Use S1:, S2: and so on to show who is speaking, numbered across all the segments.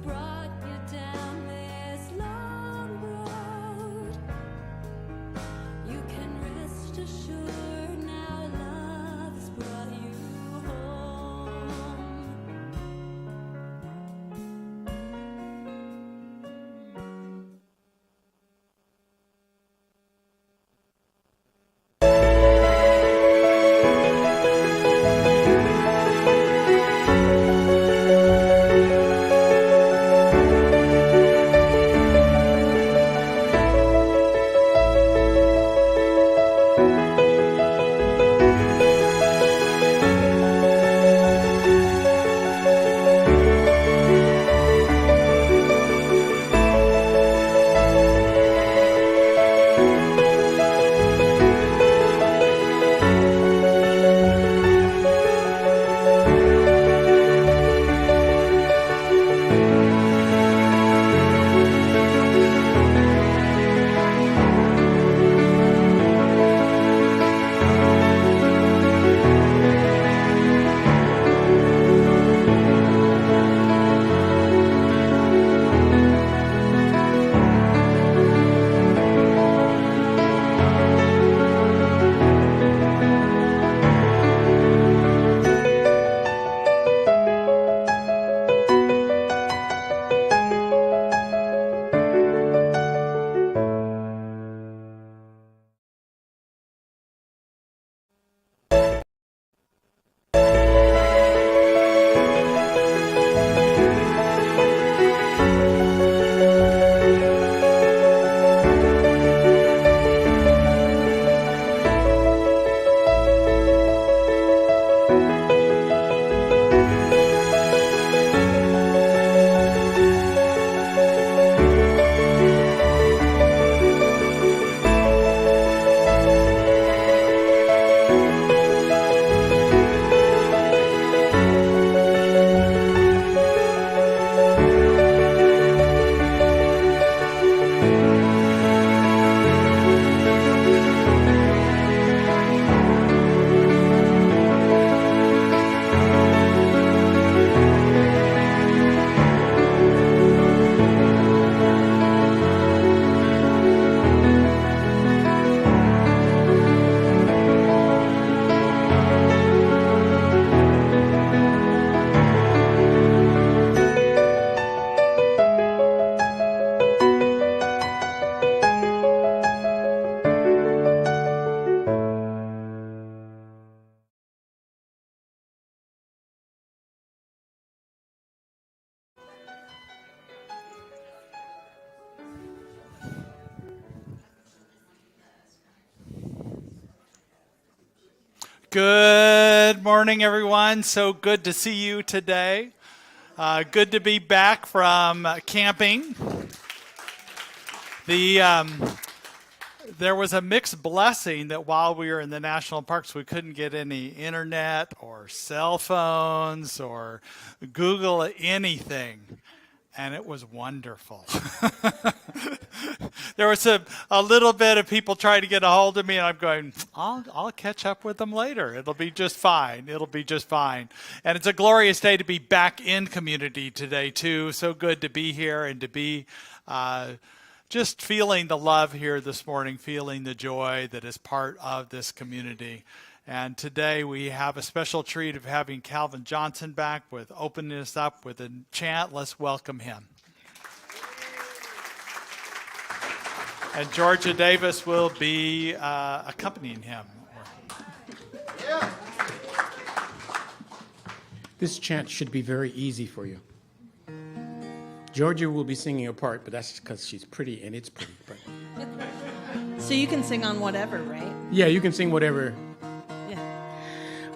S1: Brought you down this Good morning, everyone. So good to see you today. Good to be back from camping. There was a mixed blessing that while we were in the national parks, we couldn't get any internet or cell phones or Google anything. And it was wonderful. There was a little bit of people trying to get a hold of me, and I'm going, I'll catch up with them later. It'll be just fine. It'll be just fine. And it's a glorious day to be back in community today, too. So good to be here and to be just feeling the love here this morning, feeling the joy that is part of this community. And today we have a special treat of having Calvin Johnson back with opening us up with a chant. Let's welcome him. And Georgia Davis will be accompanying him.
S2: This chant should be very easy for you. Georgia will be singing a part, but that's because she's pretty and it's pretty. But...
S3: So you can sing on whatever, right?
S2: Yeah, you can sing whatever.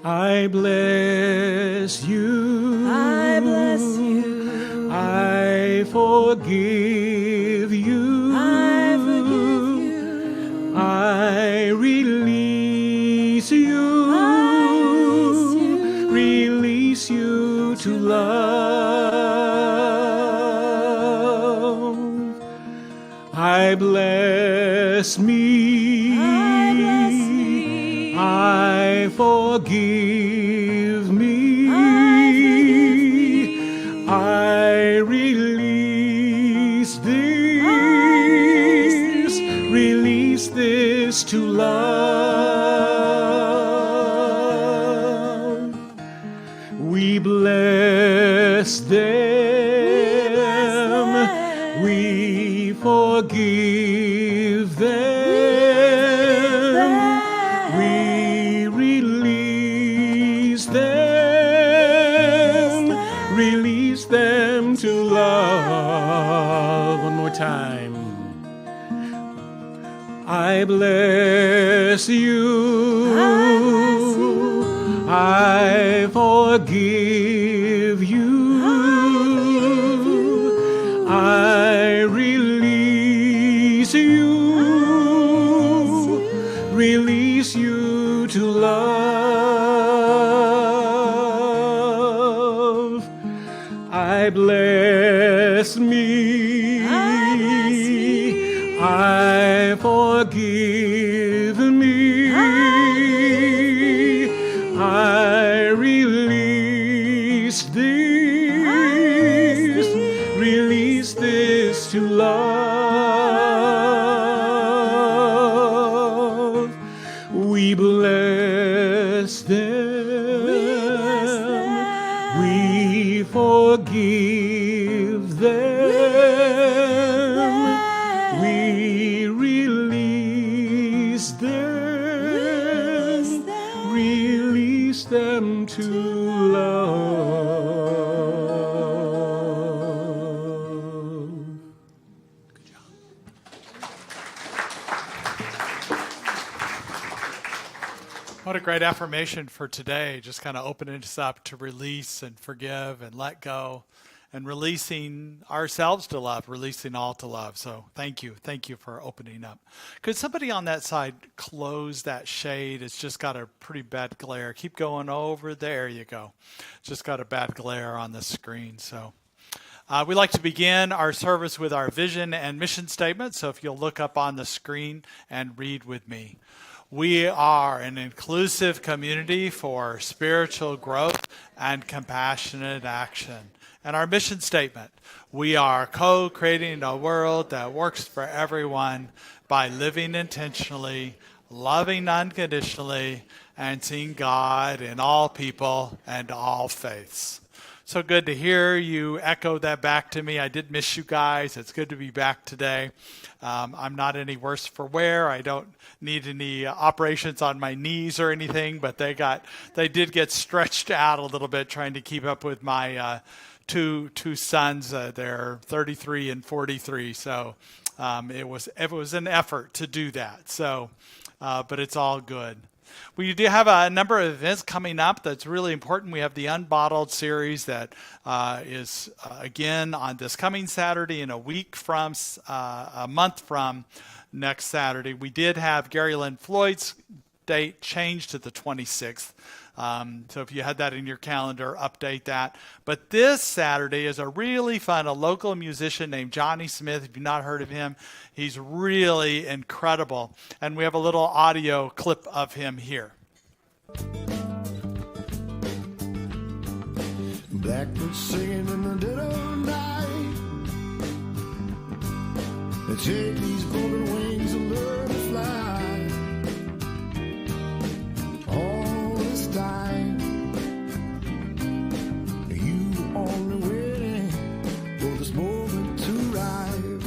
S2: I bless you.
S3: I bless you.
S2: I forgive you.
S3: I forgive you.
S2: I release you. Release you to love. I bless me. I forgive me. I release this. Release this to love. We bless them. We forgive them. Release them to love. One more time. I bless you. I forgive you. I release you. Release you to love. I bless me. I forgive me. I release this. Release this to love. We bless them. We forgive them. We release them. Release them to love. Good job.
S1: What a great affirmation for today, just kind of opening us up to release and forgive and let go and releasing ourselves to love, releasing all to love. So thank you for opening up. Could somebody on that side close that shade? It's just got a pretty bad glare. Keep going over, there you go. Just got a bad glare on the screen. So we like to begin our service with our vision and mission statement. So if you'll look up on the screen and read with me. We are an inclusive community for spiritual growth and compassionate action. And our mission statement, we are co-creating a world that works for everyone by living intentionally, loving unconditionally, and seeing God in all people and all faiths. So good to hear you echo that back to me. I did miss you guys. It's good to be back today. I'm not any worse for wear. I don't need any operations on my knees or anything, but they did get stretched out a little bit trying to keep up with my two sons. They're 33 and 43. So it was an effort to do that. So, but it's all good. We do have a number of events coming up that's really important. We have the Unbottled series that is again on this coming Saturday and a month from next Saturday. We did have Gary Lynn Floyd's date changed to the 26th. So if you had that in your calendar, update that. But this Saturday is a really fun, a local musician named Johnny Smith. If you've not heard of him, he's really incredible. And we have a little audio clip of him here.
S4: Blackbird singing in the dead of night. They take these golden wings and learn to fly. All this time, you only waiting for this moment to arrive.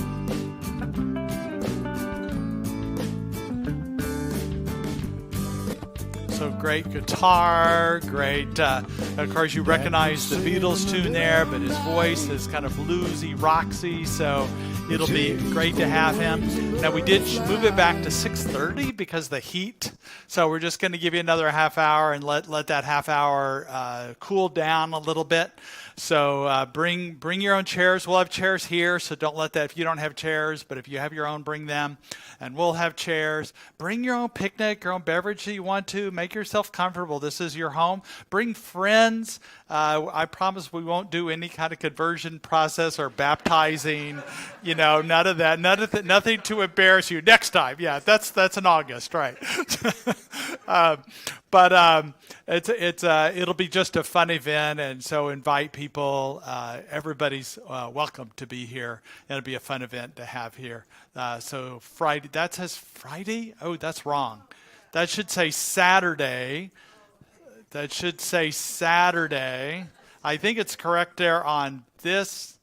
S1: So great guitar, great. Of course, you recognize the Beatles tune there, but his voice is kind of bluesy, roxy. So it'll be great to have him. Now we did move it back to 6:30 because of the heat. So we're just going to give you another half hour and let that half hour cool down a little bit. So bring your own chairs. We'll have chairs here, so don't let that, if you don't have chairs, but if you have your own, bring them. And we'll have chairs. Bring your own picnic, your own beverage that you want to. Make yourself comfortable. This is your home. Bring friends. I promise we won't do any kind of conversion process or baptizing. None of that. Nothing to embarrass you. Next time. Yeah, that's in August, right? But it'll be just a fun event, and so invite people. Everybody's welcome to be here. It'll be a fun event to have here. So Friday, that says Friday? Oh, that's wrong. That should say Saturday. I think it's correct there on this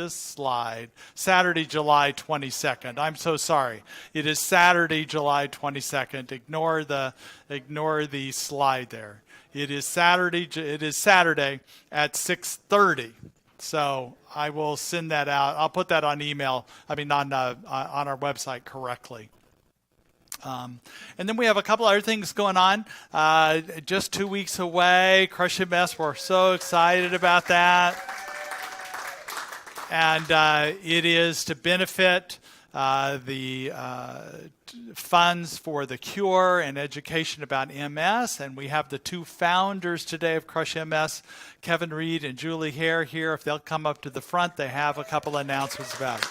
S1: slide. Saturday, July 22nd. I'm so sorry. It is Saturday, July 22nd. Ignore the slide there. It is Saturday at 6:30. So I will send that out. I'll put that on email. On our website correctly. And then we have a couple other things going on. Just 2 weeks away, Crush and Mess. We're so excited about that. And it is to benefit the funds for the cure and education about MS. And we have the two founders today of Crush MS, Kevin Reed and Julie Hare, here. If they'll come up to the front, they have a couple announcements about it.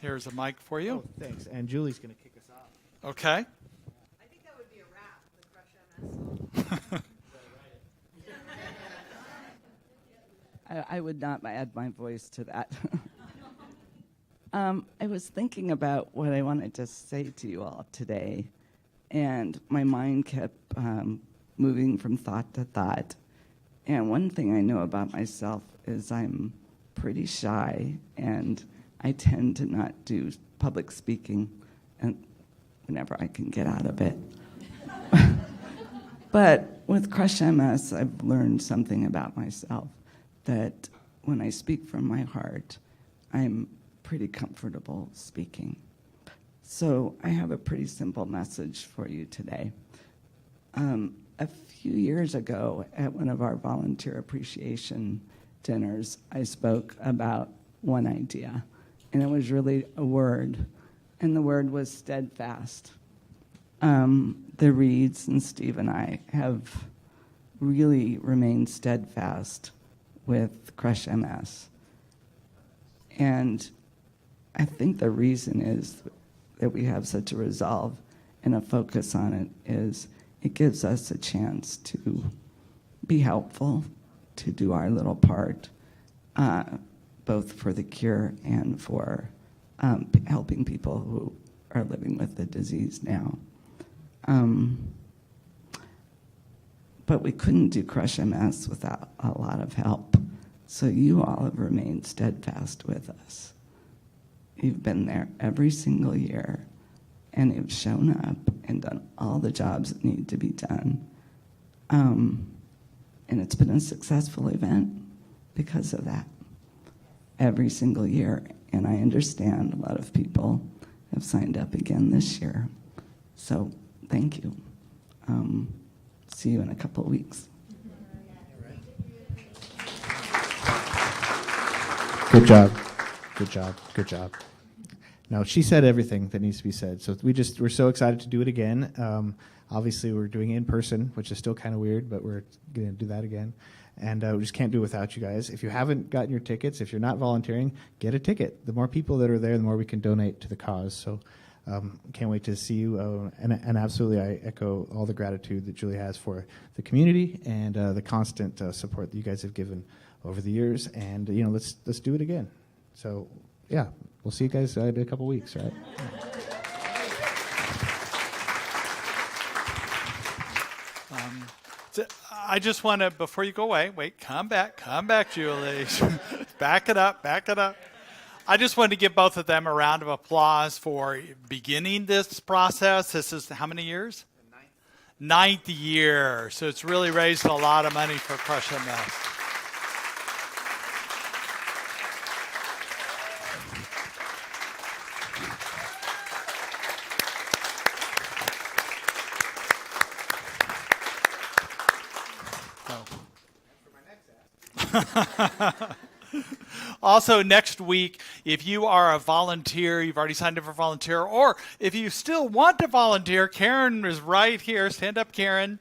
S1: Here's a mic for you.
S5: Oh, thanks. And Julie's going to kick us off.
S1: Okay.
S3: I think that would be a wrap, the Crush MS.
S6: I would not add my voice to that. I was thinking about what I wanted to say to you all today, and my mind kept moving from thought to thought. And one thing I know about myself is I'm pretty shy, and I tend to not do public speaking, and whenever I can get out of it. But with Crush MS, I've learned something about myself, that when I speak from my heart, I'm pretty comfortable speaking. So I have a pretty simple message for you today. A few years ago, at one of our volunteer appreciation dinners, I spoke about one idea. And it was really a word, and the word was steadfast. The Reeds and Steve and I have really remained steadfast with Crush MS. And I think the reason is that we have such a resolve and a focus on it is it gives us a chance to be helpful, to do our little part, both for the cure and for helping people who are living with the disease now. But we couldn't do Crush MS without a lot of help. So you all have remained steadfast with us. You've been there every single year. and have shown up and done all the jobs that need to be done. And it's been a successful event because of that every single year. And I understand a lot of people have signed up again this year. So thank you. See you in a couple of weeks.
S5: Good job. Good job. Good job. No, she said everything that needs to be said. So we're so excited to do it again. Obviously, we're doing it in person, which is still kind of weird, but we're going to do that again. And we just can't do it without you guys. If you haven't gotten your tickets, if you're not volunteering, get a ticket. The more people that are there, the more we can donate to the cause. So can't wait to see you. And absolutely, I echo all the gratitude that Julie has for the community and the constant support that you guys have given over the years. And let's do it again. So yeah, we'll see you guys in a couple weeks, right?
S1: I just want to, before you go away, come back, Julie. Back it up. I just wanted to give both of them a round of applause for beginning this process. This is how many years? Ninth year. So it's really raised a lot of money for Crush MS. Also, next week, if you are a volunteer, you've already signed up for volunteer, or if you still want to volunteer, Karen is right here. Stand up, Karen.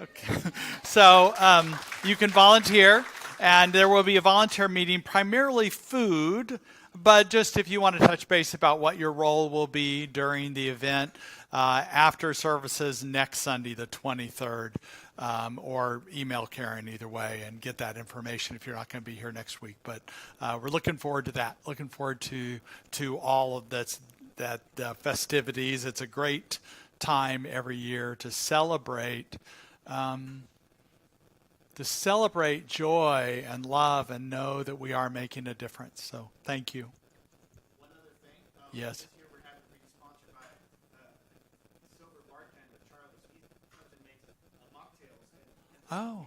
S1: Okay. So you can volunteer, and there will be a volunteer meeting, primarily food, but just if you want to touch base about what your role will be during the event after services next Sunday, the 23rd. Or email Karen either way and get that information if you're not going to be here next week. But we're looking forward to that. Looking forward to all of that festivities. It's a great time every year to celebrate joy and love and know that we are making a difference. So thank you.
S5: One other thing.
S1: Yes. Oh.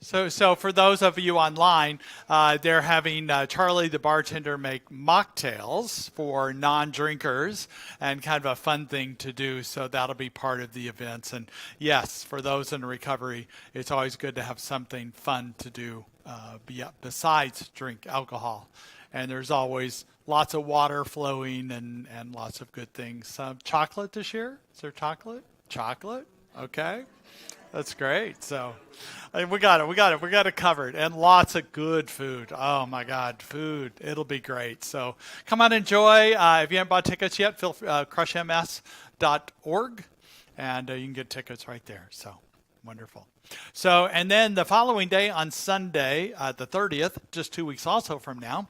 S1: So for those of you online, they're having Charlie the bartender make mocktails for non-drinkers, and kind of a fun thing to do. So that'll be part of the events. And yes, for those in recovery, it's always good to have something fun to do besides drink alcohol. And there's always lots of water flowing and lots of good things. Some chocolate to share? Is there chocolate? Chocolate? Okay. That's great. So we got it covered. And lots of good food. Oh my God, food. It'll be great. So come on, enjoy. If you haven't bought tickets yet, crushms.org, and you can get tickets right there. So wonderful. So, and then the following day on Sunday, the 30th, just 2 weeks also from now,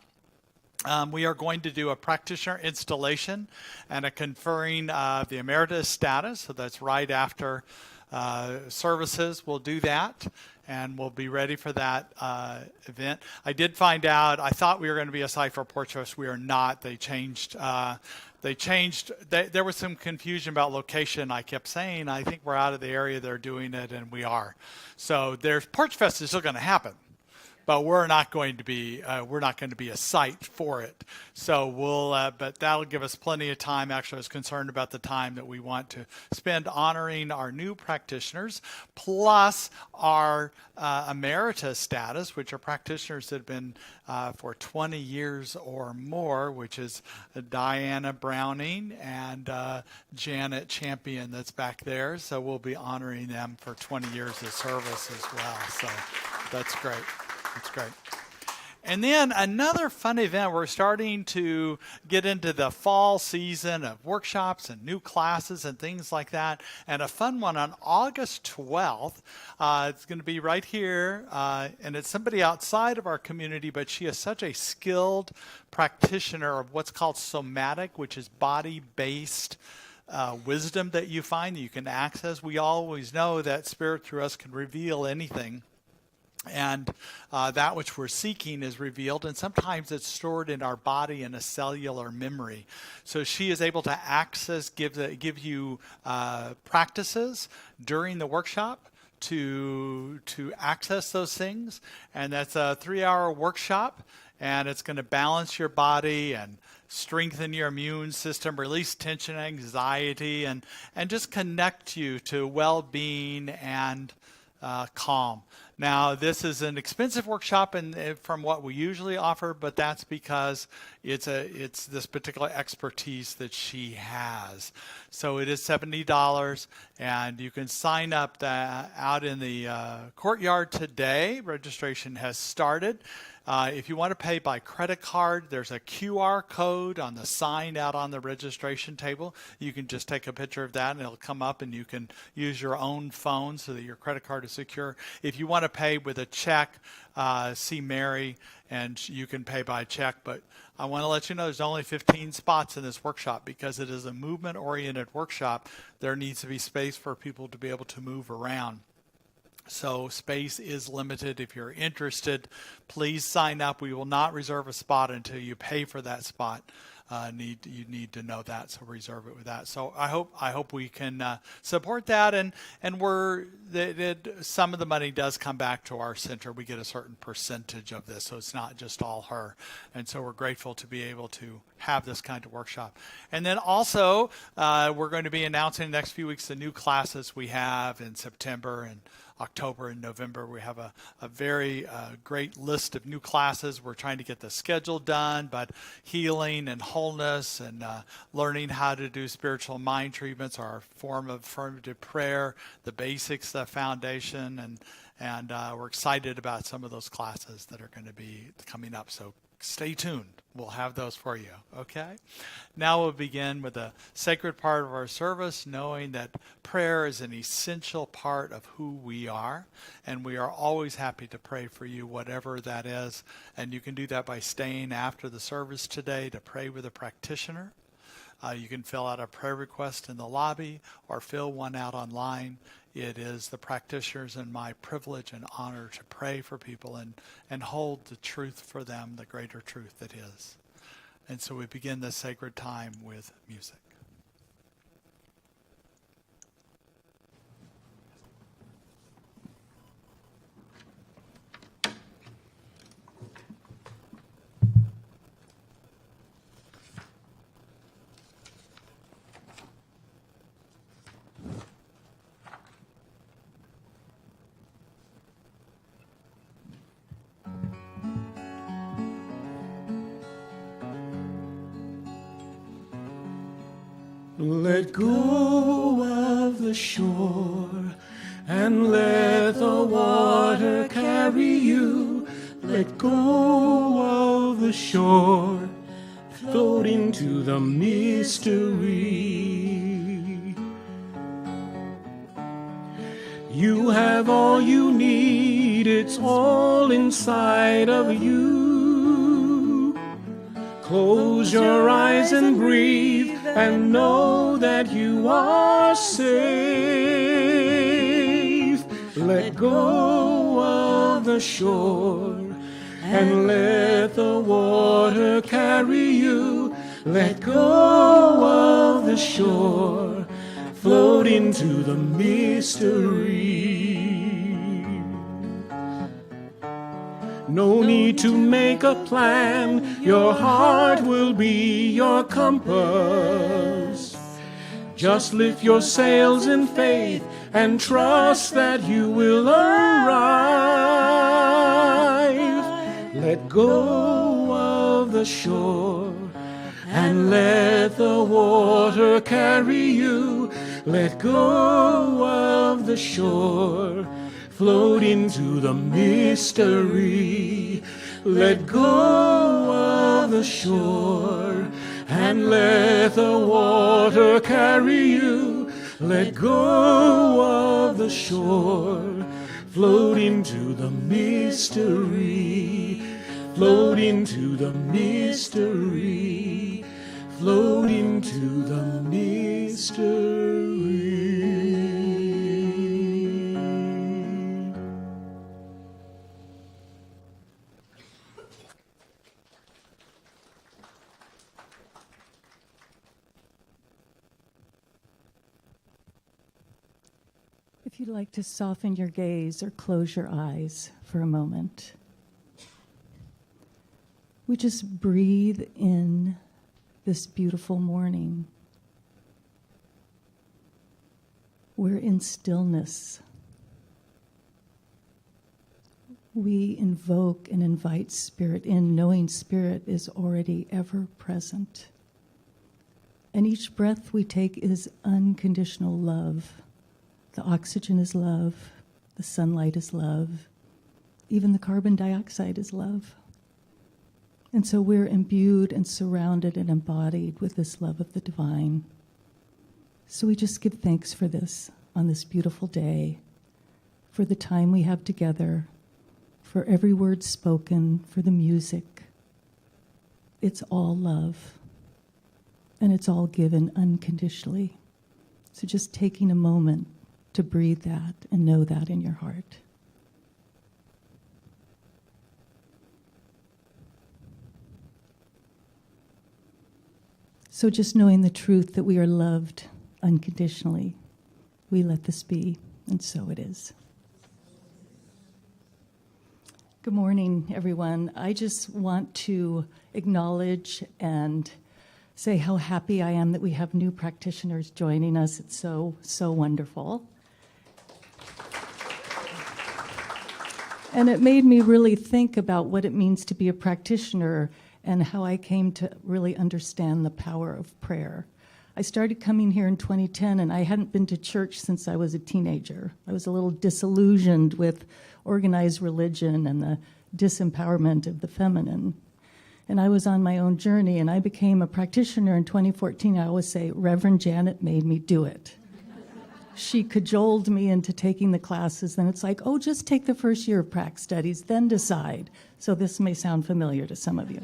S1: we are going to do a practitioner installation and a conferring of the emeritus status. So that's right after services. We'll do that, and we'll be ready for that event. I did find out, I thought we were going to be a site for Porch Fest. We are not. They changed. There was some confusion about location. I kept saying, I think we're out of the area they're doing it, and we are. So Porch Fest is still going to happen. But we're not going to be a site for it. So but that'll give us plenty of time. Actually, I was concerned about the time that we want to spend honoring our new practitioners, plus our emeritus status, which are practitioners that have been for 20 years or more, which is Diana Browning and Janet Champion that's back there. So we'll be honoring them for 20 years of service as well. So that's great. That's great. And then another fun event, we're starting to get into the fall season of workshops and new classes and things like that. And a fun one on August 12th. It's going to be right here. And it's somebody outside of our community, but she is such a skilled practitioner of what's called somatic, which is body-based wisdom that you find that you can access. We always know that spirit through us can reveal anything. And that which we're seeking is revealed, and sometimes it's stored in our body in a cellular memory. So she is able to access, give you practices during the workshop to access those things. And that's a 3-hour workshop, and it's going to balance your body and strengthen your immune system, release tension, anxiety, and just connect you to well-being and calm. Now, this is an expensive workshop from what we usually offer, but that's because it's this particular expertise that she has. So it is $70, and you can sign up out in the courtyard today. Registration has started. If you want to pay by credit card, there's a QR code on the sign out on the registration table. You can just take a picture of that and it'll come up, and you can use your own phone so that your credit card is secure. If you want to pay with a check, see Mary, and you can pay by check. But I want to let you know there's only 15 spots in this workshop because it is a movement-oriented workshop. There needs to be space for people to be able to move around. So space is limited. If you're interested, please sign up. We will not reserve a spot until you pay for that spot. You need to know that, so reserve it with that. So I hope we can support that, and some of the money does come back to our center. We get a certain percentage of this, so it's not just all her. And so we're grateful to be able to have this kind of workshop. And then also we're going to be announcing in the next few weeks the new classes we have in September and October and November. We have a very great list of new classes. We're trying to get the schedule done, but healing and wholeness and learning how to do spiritual mind treatments are a form of affirmative prayer, the basics, the foundation, and we're excited about some of those classes that are going to be coming up. So stay tuned. We'll have those for you, okay? Now we'll begin with the sacred part of our service, knowing that prayer is an essential part of who we are, and we are always happy to pray for you, whatever that is. And you can do that by staying after the service today to pray with a practitioner. You can fill out a prayer request in the lobby or fill one out online. It is the practitioners and my privilege and honor to pray for people and hold the truth for them, the greater truth that is. And so we begin this sacred time with music.
S2: Let go of the shore and let the water carry you. Let go of the shore, float into the mystery. You have all you need, it's all inside of you. Close your eyes and breathe and know that you are safe. Let go of the shore and let the water carry you. Let go of the shore, float into the mystery. No need to make a plan, your heart will be your compass. Just lift your sails in faith and trust that you will arrive. Let go of the shore and let the water carry you. Let go of the shore, float into the mystery. Let go of the shore and let the water carry you. Let go of the shore, float into the mystery. Float into the mystery. Float into the mystery.
S7: If you'd like to soften your gaze or close your eyes for a moment, we just breathe in this beautiful morning. We're in stillness. We invoke and invite Spirit in, knowing Spirit is already ever present. And each breath we take is unconditional love. The oxygen is love. The sunlight is love. Even the carbon dioxide is love. And so we're imbued and surrounded and embodied with this love of the divine. So we just give thanks for this on this beautiful day, for the time we have together, for every word spoken, for the music. It's all love, and it's all given unconditionally. So just taking a moment to breathe that and know that in your heart. So just knowing the truth that we are loved unconditionally, we let this be, and so it is. Good morning, everyone. I just want to acknowledge and say how happy I am that we have new practitioners joining us. It's so, so wonderful. And it made me really think about what it means to be a practitioner and how I came to really understand the power of prayer. I started coming here in 2010, and I hadn't been to church since I was a teenager. I was a little disillusioned with organized religion and the disempowerment of the feminine. And I was on my own journey, and I became a practitioner in 2014. I always say, Reverend Janet made me do it. She cajoled me into taking the classes. Then it's like, oh, just take the first year of prac studies, then decide. So this may sound familiar to some of you.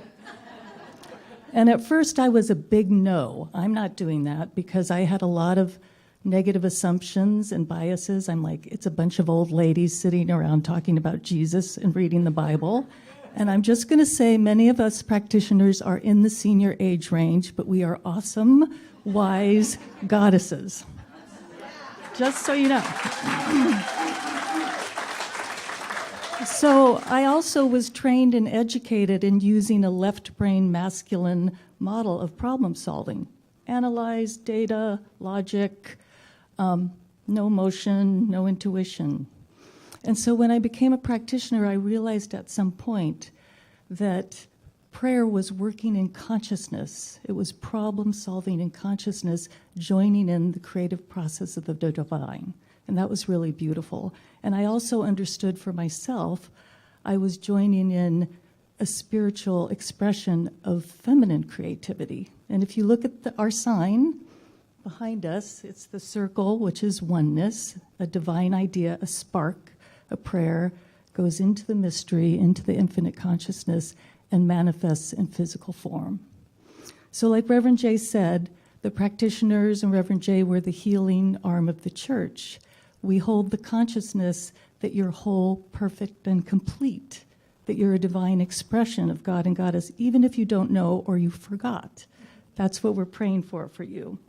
S7: And at first I was a big no. I'm not doing that because I had a lot of negative assumptions and biases. I'm like, it's a bunch of old ladies sitting around talking about Jesus and reading the Bible. And I'm just going to say many of us practitioners are in the senior age range, but we are awesome, wise goddesses. Just so you know. So I also was trained and educated in using a left brain masculine model of problem solving. Analyze, data, logic, no emotion, no intuition. And so when I became a practitioner, I realized at some point that prayer was working in consciousness. It was problem solving in consciousness, joining in the creative process of the divine. And that was really beautiful. And I also understood for myself, I was joining in a spiritual expression of feminine creativity. And if you look at our sign behind us, it's the circle, which is oneness, a divine idea, a spark, a prayer, goes into the mystery, into the infinite consciousness, and manifests in physical form. So like Reverend Jay said, the practitioners and Reverend Jay were the healing arm of the church. We hold the consciousness that you're whole, perfect, and complete, that you're a divine expression of God and Goddess, even if you don't know or you forgot. That's what we're praying for you.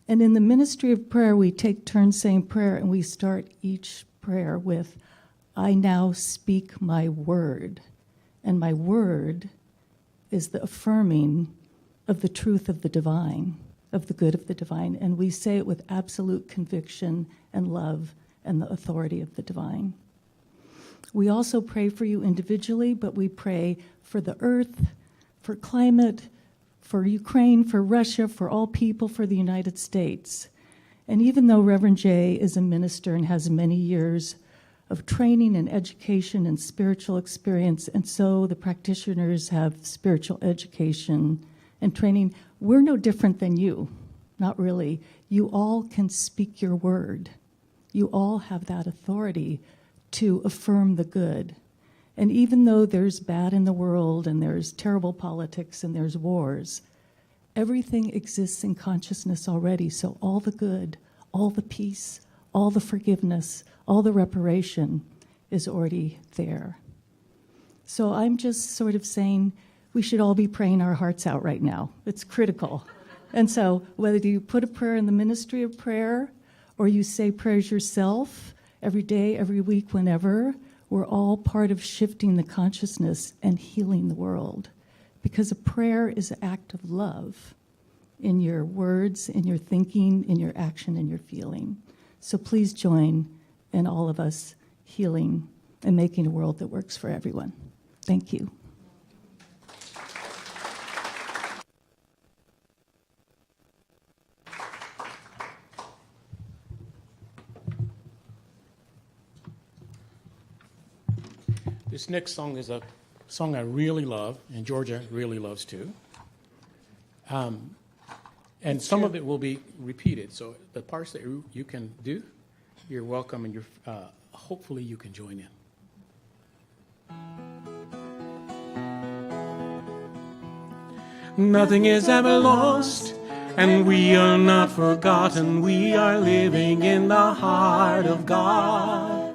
S7: And in the ministry of prayer, we take turns saying prayer, and we start each prayer with, I now speak my word. And my word is the affirming of the truth of the divine, of the good of the divine. And we say it with absolute conviction and love and the authority of the divine. We also pray for you individually, but we pray for the earth, for climate, for Ukraine, for Russia, for all people, for the United States. And even though Reverend Jay is a minister and has many years of training and education and spiritual experience, and so the practitioners have spiritual education and training, we're no different than you, not really. You all can speak your word. You all have that authority to affirm the good. And even though there's bad in the world and there's terrible politics and there's wars, everything exists in consciousness already. So all the good, all the peace, all the forgiveness, all the reparation is already there. So I'm just sort of saying we should all be praying our hearts out right now. It's critical. And so whether you put a prayer in the ministry of prayer or you say prayers yourself every day, every week, whenever, we're all part of shifting the consciousness and healing the world. Because a prayer is an act of love in your words, in your thinking, in your action, in your feeling. So please join in all of us healing and making a world that works for everyone. Thank you.
S2: This next song is a song I really love, and Georgia really loves too. And some of it will be repeated, so the parts that you can do, you're welcome, and hopefully you can join in. Nothing is ever lost, and we are not forgotten. We are living in the heart of God.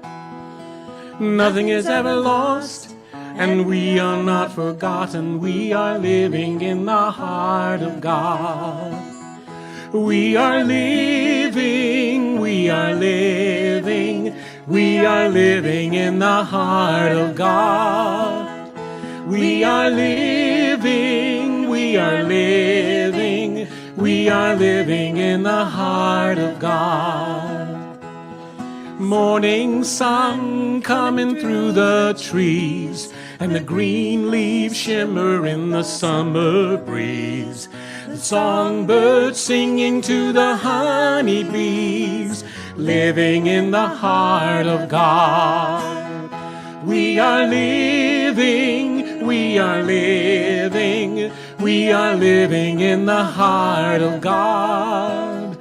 S2: Nothing is ever lost, and we are not forgotten. We are living in the heart of God. We are living, we are living, we are living in the heart of God. We are living, we are living, we are living in the heart of God. Morning sun coming through the trees, and the green leaves shimmer in the summer breeze. The songbirds singing to the honeybees, living in the heart of God. We are living, we are living, we are living in the heart of God.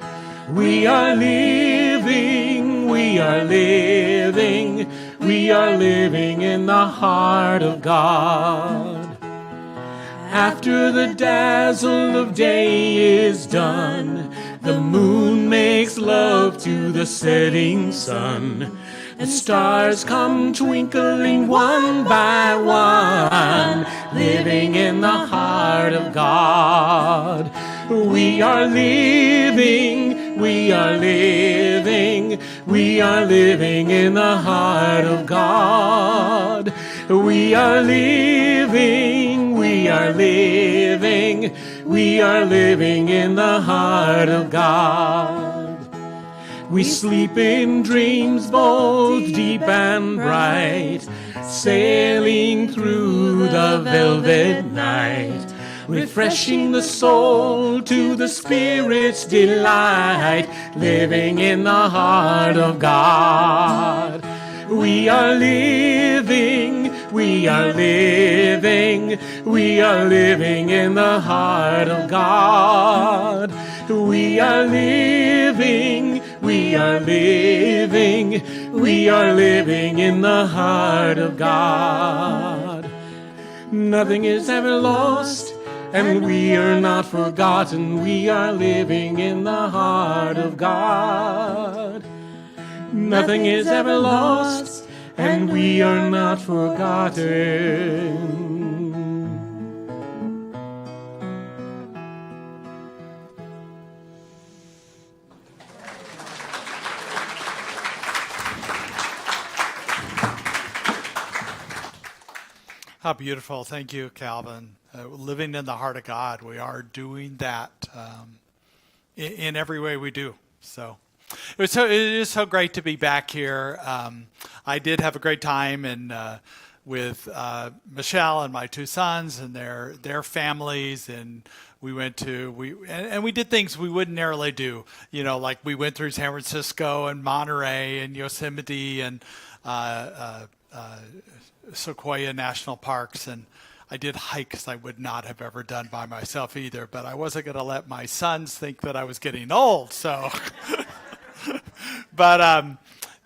S2: We are living, we are living, we are living in the heart of God. After the dazzle of day is done, the moon makes love to the setting sun. The stars come twinkling one by one, living in the heart of God. We are living, we are living, we are living in the heart of God. We are living, we are living, we are living in the heart of God. We sleep in dreams both deep and bright, sailing through the velvet night, refreshing the soul to the Spirit's delight, living in the heart of God. We are living, we are living, we are living in the heart of God. We are living, we are living, we are living in the heart of God. Nothing is ever lost, and we are not forgotten. We are living in the heart of God. Nothing is ever lost, and we are not forgotten.
S1: How beautiful. Thank you, Calvin. Living in the heart of God. We are doing that in every way we do. So it is so great to be back here. I did have a great time with Michelle and my two sons and their families, and we did things we wouldn't narrowly do. You know, like we went through San Francisco and Monterey and Yosemite and Sequoia National Parks, and I did hikes I would not have ever done by myself either, but I wasn't going to let my sons think that I was getting old, so. But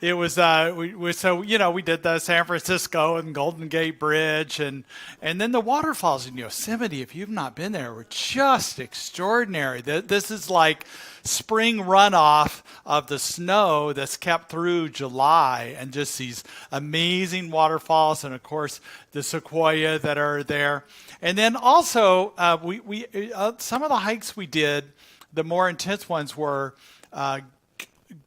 S1: it was, we did the San Francisco and Golden Gate Bridge, and then the waterfalls in Yosemite, if you've not been there, were just extraordinary. This is like spring runoff of the snow that's kept through July, and just these amazing waterfalls, and of course the sequoia that are there. And then also some of the hikes we did, the more intense ones were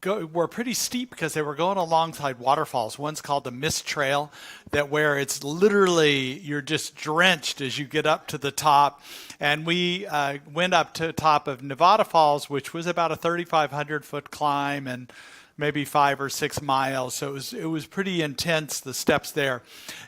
S1: were pretty steep because they were going alongside waterfalls. One's called the Mist Trail, that where it's literally you're just drenched as you get up to the top. And we went up to the top of Nevada Falls, which was about a 3,500 foot climb and maybe 5 or 6 miles. So it was pretty intense, the steps there.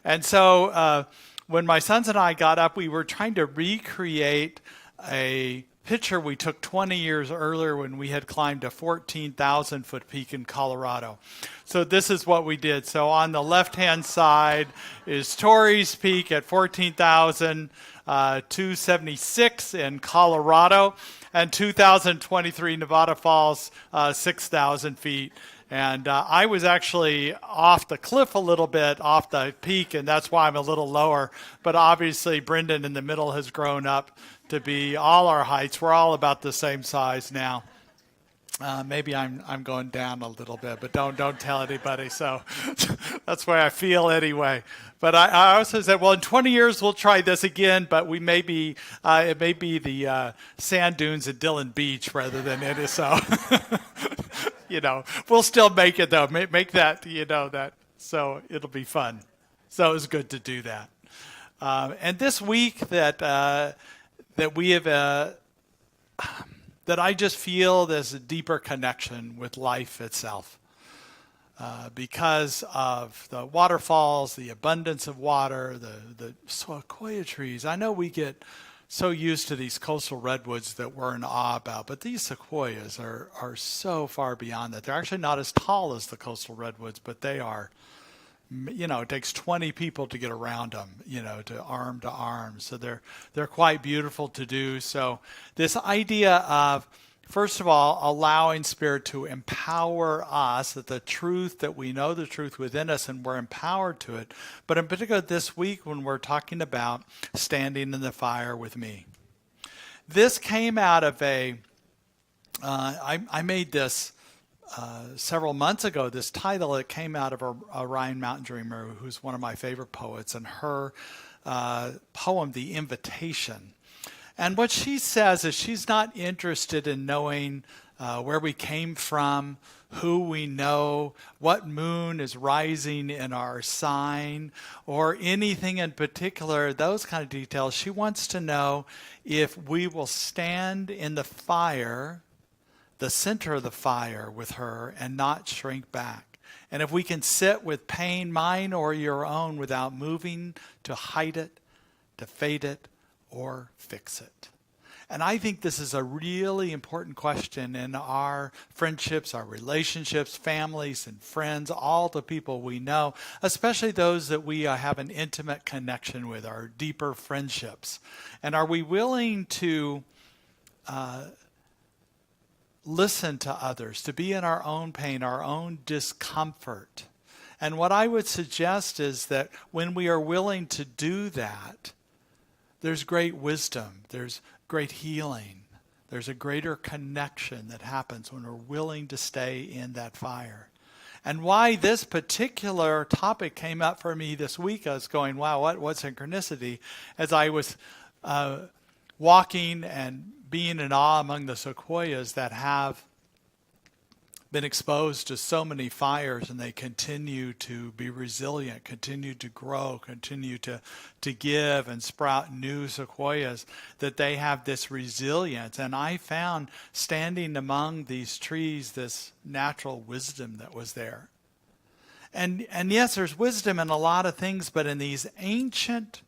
S1: And so when my sons and I got up, we were trying to recreate a picture we took 20 years earlier when we had climbed a 14,000 foot peak in Colorado. So this is what we did. So on the left-hand side is Torrey's Peak at 14,276 in Colorado, and 2023 Nevada Falls, 6,000 feet. And I was actually off the cliff a little bit, off the peak, and that's why I'm a little lower. But obviously, Brendan in the middle has grown up to be all our heights. We're all about the same size now. Maybe I'm going down a little bit, but don't tell anybody. So that's where I feel anyway. But I also said, well, in 20 years we'll try this again, but we may be it may be the sand dunes at Dillon Beach rather than it is. So we'll still make it though. Make that that. So it'll be fun. So it was good to do that. And this week that we have that I just feel there's a deeper connection with life itself because of the waterfalls, the abundance of water, the sequoia trees. I know we get so used to these coastal redwoods that we're in awe about, but these sequoias are so far beyond that. They're actually not as tall as the coastal redwoods, but they are. It takes 20 people to get around them, to arm. So they're quite beautiful to do. So this idea of, first of all, allowing Spirit to empower us, that the truth, that we know the truth within us and we're empowered to it. But in particular this week when we're talking about standing in the fire with me. This came out of I made this several months ago, this title. It came out of Oriah Mountain Dreamer, who's one of my favorite poets, and her poem, The Invitation. And what she says is she's not interested in knowing where we came from, who we know, what moon is rising in our sign, or anything in particular, those kind of details. She wants to know if we will stand in the fire, the center of the fire with her, and not shrink back. And if we can sit with pain, mine or your own, without moving to hide it, to fade it, or fix it. And I think this is a really important question in our friendships, our relationships, families and friends, all the people we know, especially those that we have an intimate connection with, our deeper friendships. And are we willing to listen to others, to be in our own pain, our own discomfort? And what I would suggest is that when we are willing to do that, there's great wisdom, there's great healing, there's a greater connection that happens when we're willing to stay in that fire. And why this particular topic came up for me this week, I was going, wow, what synchronicity, as I was walking and being in awe among the sequoias that have been exposed to so many fires, and they continue to be resilient, continue to grow, continue to give and sprout new sequoias, that they have this resilience. And I found standing among these trees this natural wisdom that was there. And yes, there's wisdom in a lot of things, but in these ancient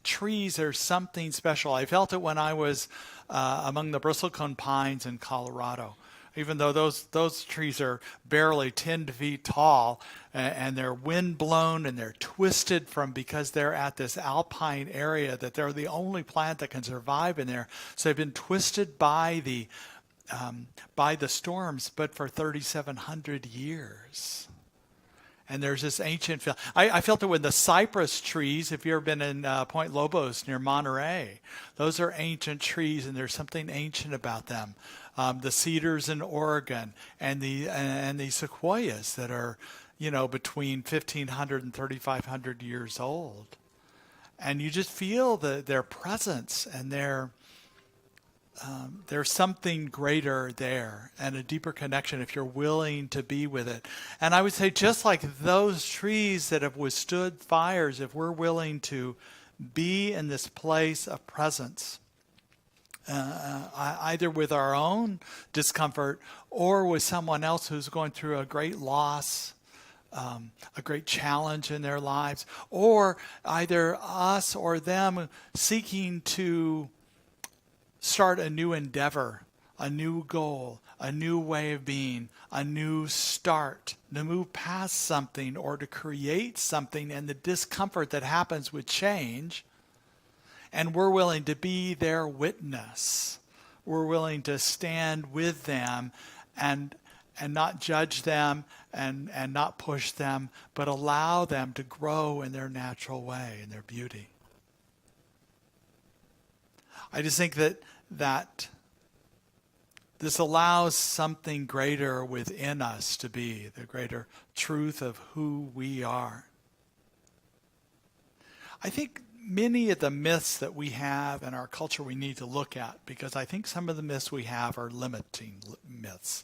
S1: trees, there's something special. I felt it when I was among the bristlecone pines in Colorado. Even though those trees are barely 10 feet tall, and they're wind blown and they're twisted because they're at this alpine area, that they're the only plant that can survive in there. So they've been twisted by the storms, but for 3,700 years. And there's this ancient feel. I felt it with the cypress trees. If you've ever been in Point Lobos near Monterey, those are ancient trees, and there's something ancient about them. The cedars in Oregon and the sequoias that are, between 1,500 and 3,500 years old. And you just feel their presence and their there's something greater there and a deeper connection if you're willing to be with it. And I would say just like those trees that have withstood fires, if we're willing to be in this place of presence, either with our own discomfort or with someone else who's going through a great loss, a great challenge in their lives, or either us or them seeking to start a new endeavor, a new goal, a new way of being, a new start, to move past something or to create something, and the discomfort that happens with change. And we're willing to be their witness. We're willing to stand with them and not judge them and not push them, but allow them to grow in their natural way, in their beauty. I just think that this allows something greater within us to be, the greater truth of who we are. I think many of the myths that we have in our culture we need to look at, because I think some of the myths we have are limiting myths.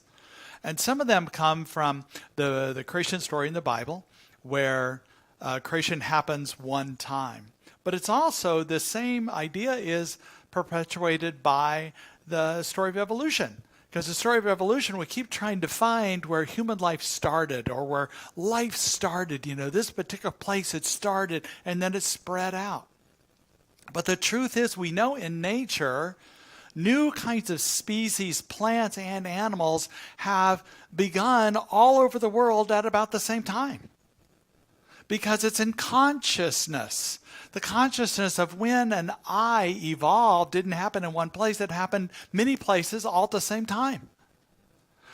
S1: And some of them come from the creation story in the Bible, where creation happens one time. But it's also the same idea is perpetuated by the story of evolution. Because the story of evolution, we keep trying to find where human life started or where life started. You know, this particular place it started and then it spread out. But the truth is, we know in nature, new kinds of species, plants and animals have begun all over the world at about the same time. Because it's in consciousness. The consciousness of when an I evolved didn't happen in one place. It happened many places all at the same time.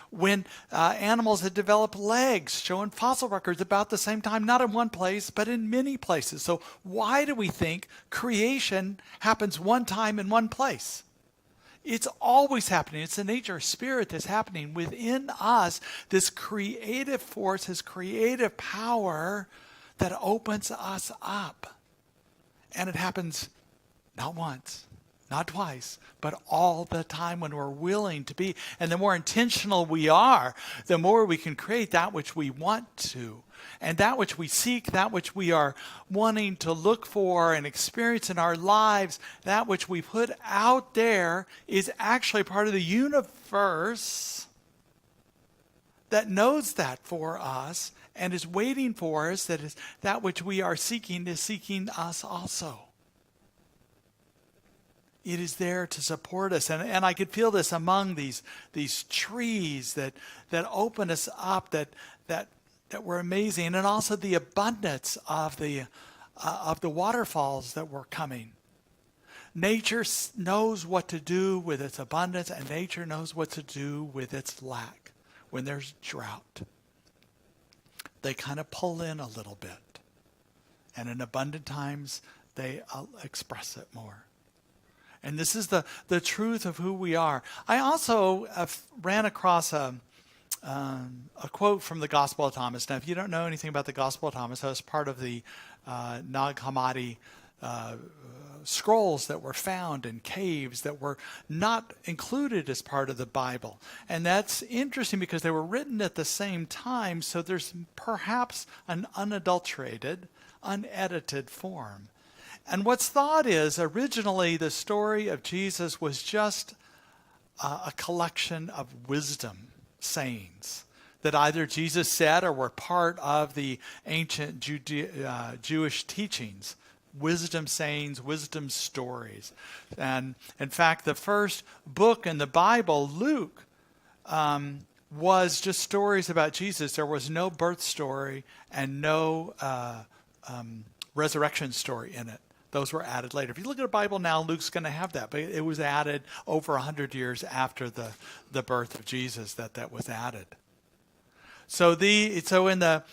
S1: When animals had developed legs, showing fossil records about the same time, not in one place, but in many places. So why do we think creation happens one time in one place? It's always happening. It's the nature of spirit that's happening within us, this creative force, this creative power that opens us up. And it happens not once, not twice, but all the time when we're willing to be. And the more intentional we are, the more we can create that which we want to. And that which we seek, that which we are wanting to look for and experience in our lives, that which we put out there is actually part of the universe that knows that for us and is waiting for us, that is that which we are seeking is seeking us also. It is there to support us. And I could feel this among these trees that open us up, that were amazing, and also the abundance of the waterfalls that were coming. Nature knows what to do with its abundance, and nature knows what to do with its lack. When there's drought, they kind of pull in a little bit. And in abundant times, they express it more. And this is the truth of who we are. I also ran across a quote from the Gospel of Thomas. Now, if you don't know anything about the Gospel of Thomas, that was part of the Nag Hammadi scrolls that were found in caves that were not included as part of the Bible. And that's interesting because they were written at the same time, so there's perhaps an unadulterated, unedited form. And what's thought is originally the story of Jesus was just a collection of wisdom sayings that either Jesus said or were part of the ancient Jewish teachings. Wisdom sayings, wisdom stories. And in fact, the first book in the Bible, Luke, was just stories about Jesus. There was no birth story and no resurrection story in it. Those were added later. If you look at the Bible now, Luke's going to have that, but it was added over 100 years after the birth of Jesus that was added. So in the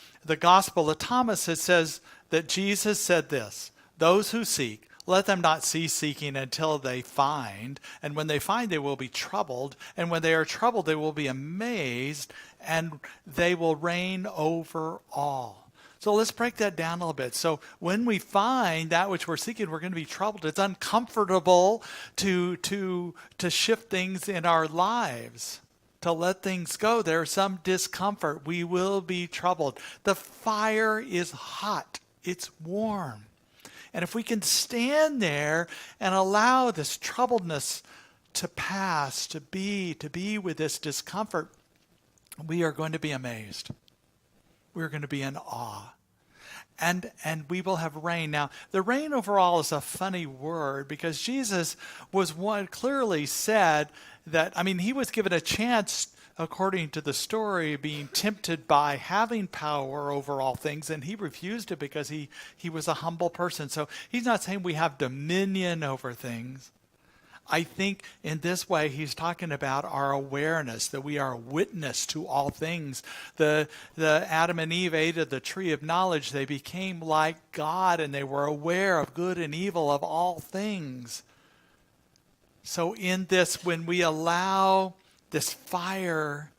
S1: Gospel of Thomas, it says that Jesus said this: "Those who seek, let them not cease seeking until they find. And when they find, they will be troubled. And when they are troubled, they will be amazed, and they will reign over all." So let's break that down a little bit. So when we find that which we're seeking, we're going to be troubled. It's uncomfortable to shift things in our lives, to let things go. There's some discomfort. We will be troubled. The fire is hot. It's warm. And if we can stand there and allow this troubledness to pass, to be with this discomfort, we are going to be amazed. We're going to be in awe. And we will have rain. Now, the rain overall is a funny word because Jesus was one clearly said that, he was given a chance, according to the story, being tempted by having power over all things, and he refused it because he was a humble person. So he's not saying we have dominion over things. I think in this way he's talking about our awareness, that we are a witness to all things. The Adam and Eve ate of the tree of knowledge. They became like God, and they were aware of good and evil of all things. So in this, when we allow this fire,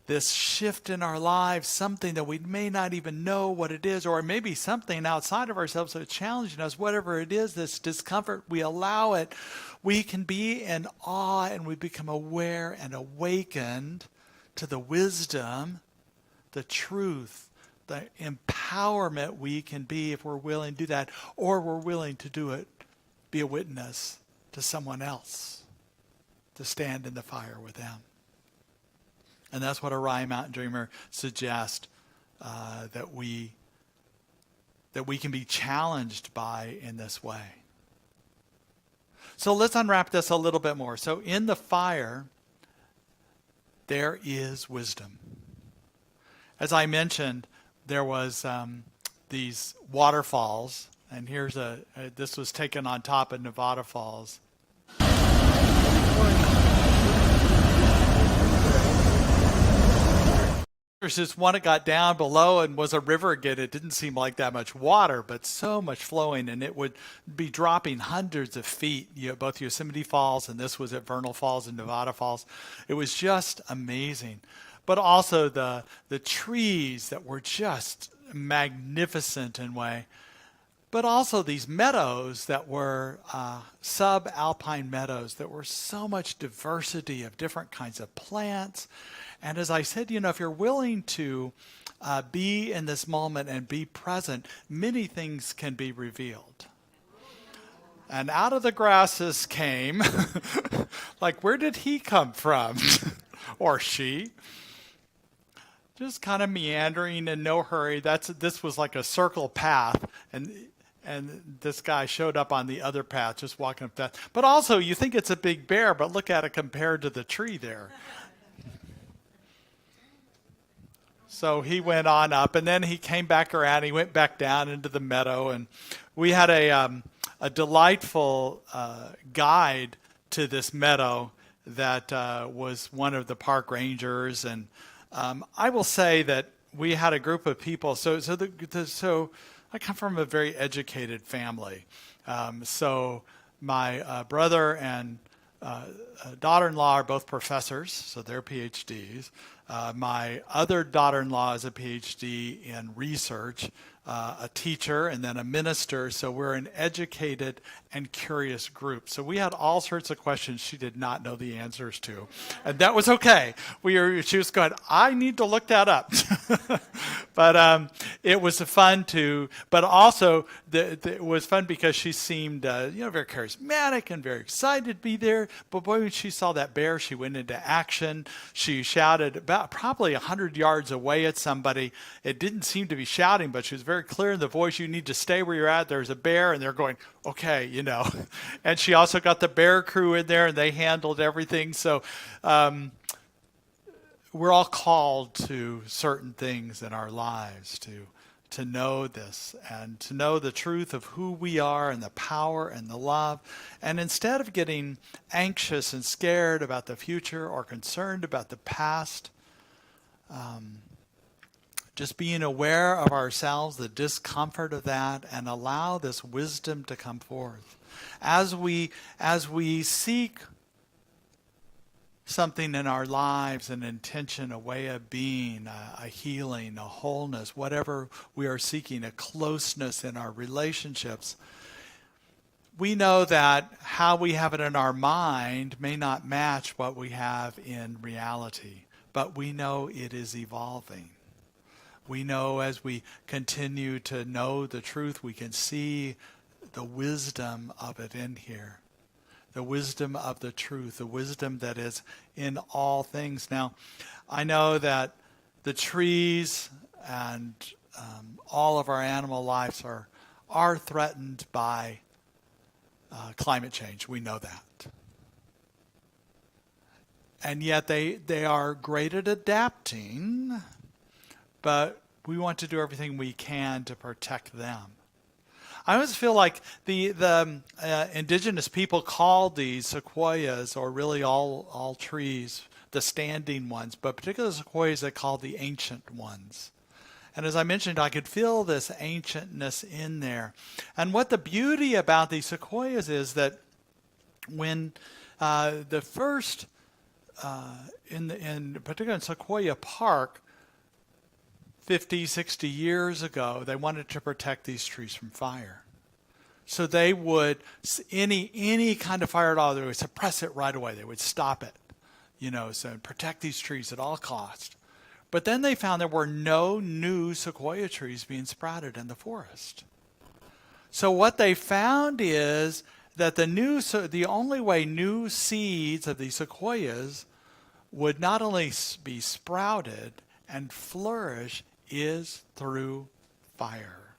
S1: this shift in our lives, something that we may not even know what it is, or maybe something outside of ourselves that's challenging us, whatever it is, this discomfort, we allow it, we can be in awe and we become aware and awakened to the wisdom, the truth, the empowerment we can be if we're willing to do that, or we're willing to do it, be a witness to someone else, to stand in the fire with them. And that's what Oriah Mountain Dreamer suggests, that we can be challenged by in this way. So let's unwrap this a little bit more. So in the fire, there is wisdom. As I mentioned, there was these waterfalls, and here's this was taken on top of Nevada Falls. There's this one that got down below and was a river again. It didn't seem like that much water, but so much flowing, and it would be dropping hundreds of feet. Both Yosemite Falls, and this was at Vernal Falls and Nevada Falls. It was just amazing. But also the trees that were just magnificent in way. But also these meadows that were subalpine meadows that were so much diversity of different kinds of plants. And as I said, if you're willing to be in this moment and be present, many things can be revealed. And out of the grasses came, like, where did he come from? Or she? Just kind of meandering in no hurry. This was like a circle path, and this guy showed up on the other path, just walking up that. But also, you think it's a big bear, but look at it compared to the tree there. So he went on up, and then he came back around. He went back down into the meadow, and we had a delightful guide to this meadow that was one of the park rangers. And I will say that we had a group of people. So I come from a very educated family. So my brother and daughter-in-law are both professors, so they're PhDs. My other daughter-in-law is a PhD in research, a teacher, and then a minister. So we're an educated and curious group. So we had all sorts of questions she did not know the answers to. And that was okay. She was going, I need to look that up. But it was fun but also it was fun because she seemed very charismatic and very excited to be there. But boy, when she saw that bear, she went into action. She shouted about probably 100 yards away at somebody. It didn't seem to be shouting, but she was very clear in the voice, you need to stay where you're at. There's a bear, and they're going, okay, And she also got the bear crew in there, and they handled everything. So we're all called to certain things in our lives, to know this and to know the truth of who we are and the power and the love. And instead of getting anxious and scared about the future or concerned about the past, just being aware of ourselves, the discomfort of that, and allow this wisdom to come forth. As we seek something in our lives, an intention, a way of being, a healing, a wholeness, whatever we are seeking, a closeness in our relationships, we know that how we have it in our mind may not match what we have in reality, but we know it is evolving. We know as we continue to know the truth, we can see the wisdom of it in here. The wisdom of the truth, the wisdom that is in all things. Now, I know that the trees and all of our animal lives are threatened by climate change. We know that. And yet they are great at adapting, but we want to do everything we can to protect them. I always feel like the indigenous people called these sequoias, or really all trees, the standing ones, but particularly sequoias they called the ancient ones. And as I mentioned, I could feel this ancientness in there. And what the beauty about these sequoias is that when the first, in particular in Sequoia Park, 50, 60 years ago, they wanted to protect these trees from fire. So they would, any kind of fire at all, they would suppress it right away. They would stop it, so protect these trees at all cost. But then they found there were no new sequoia trees being sprouted in the forest. So what they found is that the only way new seeds of these sequoias would not only be sprouted and flourish is through fire.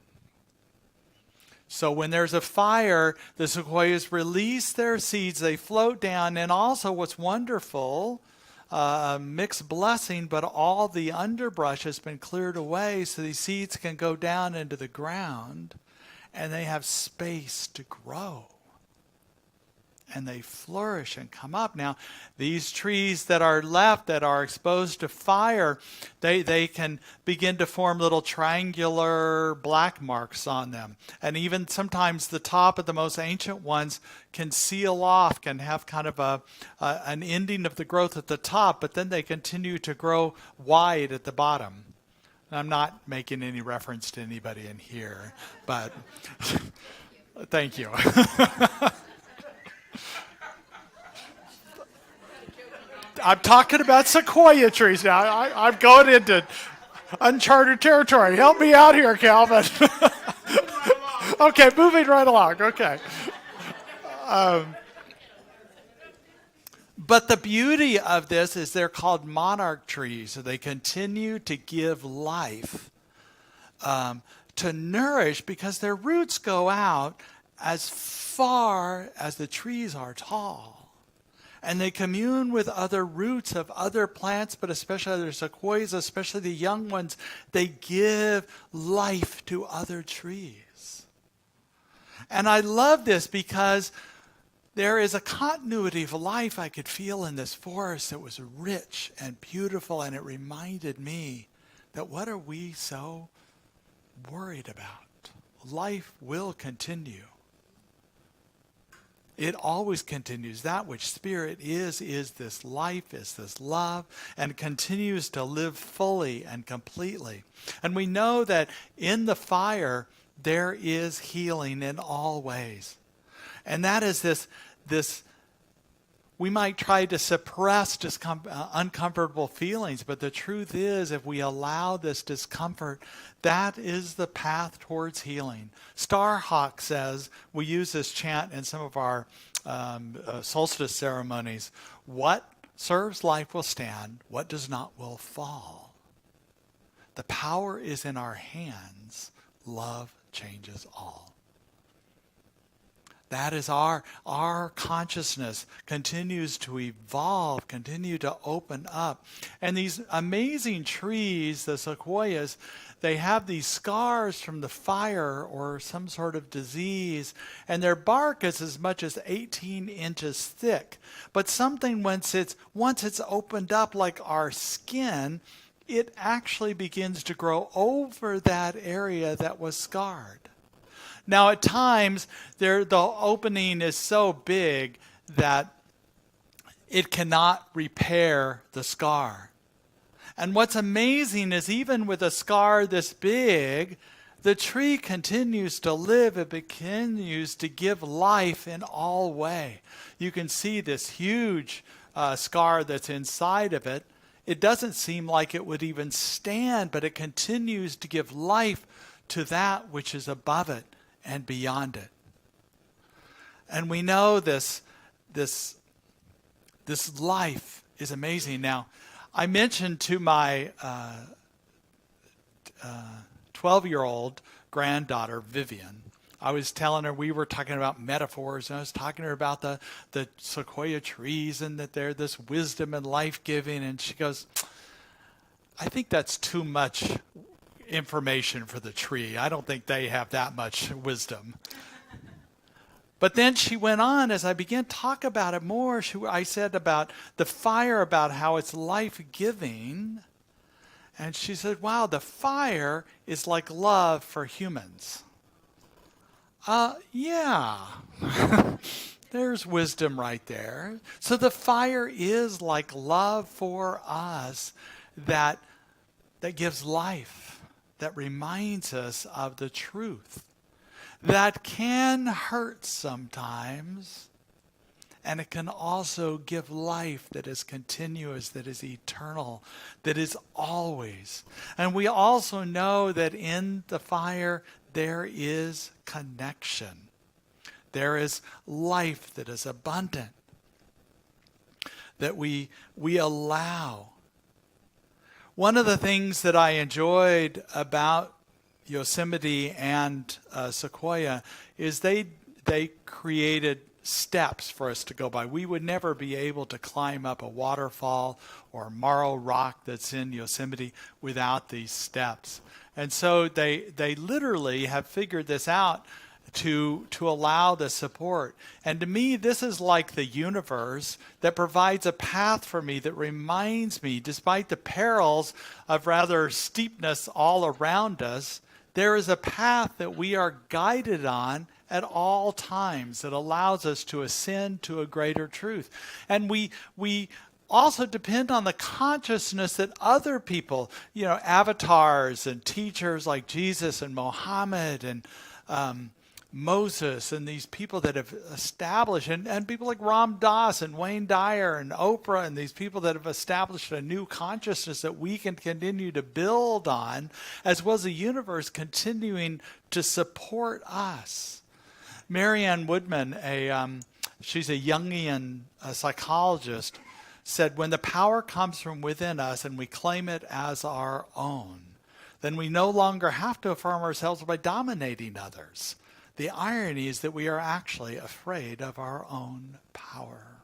S1: So when there's a fire, the sequoias release their seeds, they float down, and also what's wonderful, mixed blessing, but all the underbrush has been cleared away so these seeds can go down into the ground and they have space to grow. And they flourish and come up. Now, these trees that are left that are exposed to fire, they can begin to form little triangular black marks on them. And even sometimes the top of the most ancient ones can seal off, can have kind of an ending of the growth at the top, but then they continue to grow wide at the bottom. I'm not making any reference to anybody in here, but thank you. I'm talking about sequoia trees now. I'm going into uncharted territory. Help me out here, Calvin. Okay, moving right along. Okay. But the beauty of this is they're called monarch trees. So they continue to give life, to nourish, because their roots go out as far as the trees are tall. And they commune with other roots of other plants, but especially other sequoias, especially the young ones. They give life to other trees. And I love this because there is a continuity of life I could feel in this forest that was rich and beautiful, and it reminded me that what are we so worried about? Life will continue. It always continues. That which spirit is this life, is this love, and continues to live fully and completely. And we know that in the fire, there is healing in all ways. And that is this we might try to suppress uncomfortable feelings, but the truth is, if we allow this discomfort, that is the path towards healing. Starhawk says, we use this chant in some of our solstice ceremonies, what serves life will stand, what does not will fall. The power is in our hands. Love changes all. That is our consciousness continues to evolve, continue to open up. And these amazing trees, the sequoias, they have these scars from the fire or some sort of disease, and their bark is as much as 18 inches thick. But something once it's opened up like our skin, it actually begins to grow over that area that was scarred. Now, at times, the opening is so big that it cannot repair the scar. And what's amazing is even with a scar this big, the tree continues to live. It continues to give life in all way. You can see this huge scar that's inside of it. It doesn't seem like it would even stand, but it continues to give life to that which is above it and beyond it. And we know this life is amazing. Now, I mentioned to my 12-year-old granddaughter, Vivian, I was telling her, we were talking about metaphors, and I was talking to her about the sequoia trees and that they're this wisdom and life-giving, and she goes, I think that's too much information for the tree. I don't think they have that much wisdom. But then she went on, as I began to talk about it more, I said about the fire, about how it's life-giving. And she said, wow, the fire is like love for humans. Yeah. There's wisdom right there. So the fire is like love for us that gives life, that reminds us of the truth. That can hurt sometimes, and it can also give life that is continuous, that is eternal, that is always. And we also know that in the fire there is connection. There is life that is abundant, that we allow. One of the things that I enjoyed about Yosemite and Sequoia is they created steps for us to go by. We would never be able to climb up a waterfall or marl rock that's in Yosemite without these steps. And so they literally have figured this out to allow the support. And to me, this is like the universe that provides a path for me, that reminds me, despite the perils of rather steepness all around us, there is a path that we are guided on at all times that allows us to ascend to a greater truth. And we also depend on the consciousness that other people, avatars and teachers like Jesus and Mohammed and Moses and these people that have established, and people like Ram Dass and Wayne Dyer and Oprah and these people that have established a new consciousness that we can continue to build on, as well as the universe continuing to support us. Marianne Woodman, she's a Jungian psychologist, said, when the power comes from within us and we claim it as our own, then we no longer have to affirm ourselves by dominating others. The irony is that we are actually afraid of our own power.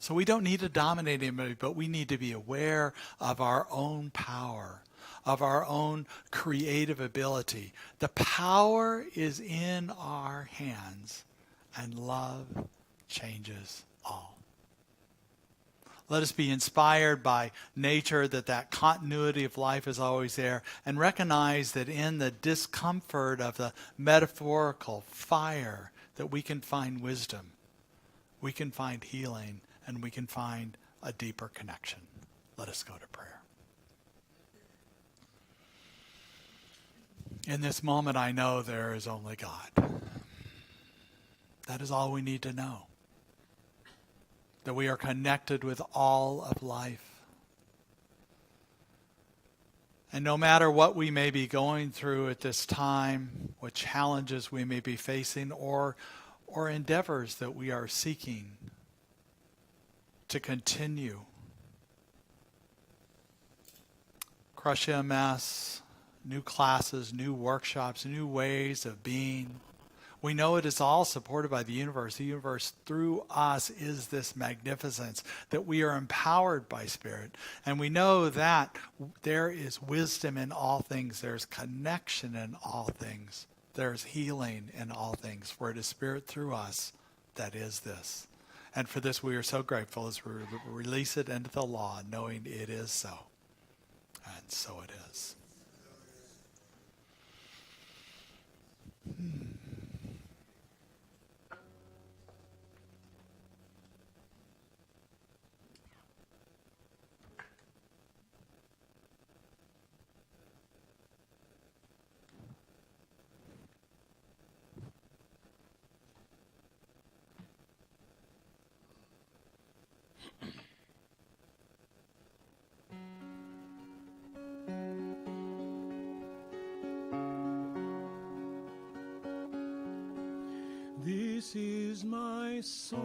S1: So we don't need to dominate anybody, but we need to be aware of our own power, of our own creative ability. The power is in our hands, and love changes all. Let us be inspired by nature, that continuity of life is always there, and recognize that in the discomfort of the metaphorical fire, that we can find wisdom, we can find healing, and we can find a deeper connection. Let us go to prayer. In this moment, I know there is only God. That is all we need to know. That we are connected with all of life. And no matter what we may be going through at this time, what challenges we may be facing, or endeavors that we are seeking to continue. Crush MS, new classes, new workshops, new ways of being. We know it is all supported by the universe. The universe through us is this magnificence, that we are empowered by Spirit. And we know that there is wisdom in all things. There's connection in all things. There's healing in all things. For it is Spirit through us that is this. And for this we are so grateful as we release it into the law, knowing it is so. And so it is.
S2: This is my song,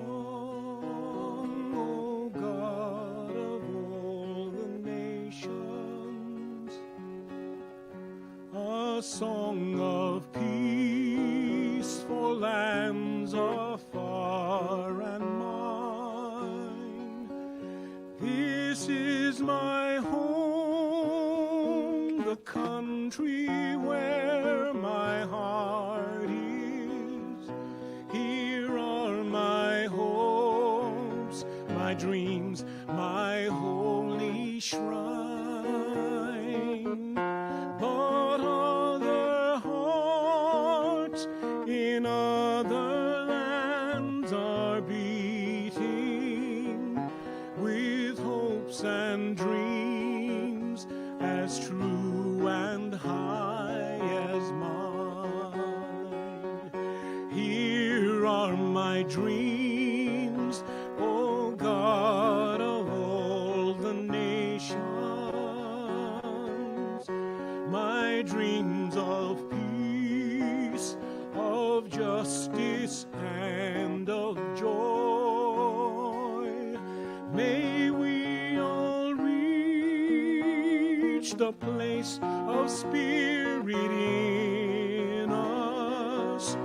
S2: O God of all the nations, a song of peace for lands afar and mine. This is my home, the country where my heart is. Here are my hopes, my dreams, my holy shrine. But other hearts in other lands are beating with hopes and dreams as true and high as mine. Here are my dreams, O God of all the nations, my dreams of peace, of justice, and of joy. May we all reach the place of spirit in us,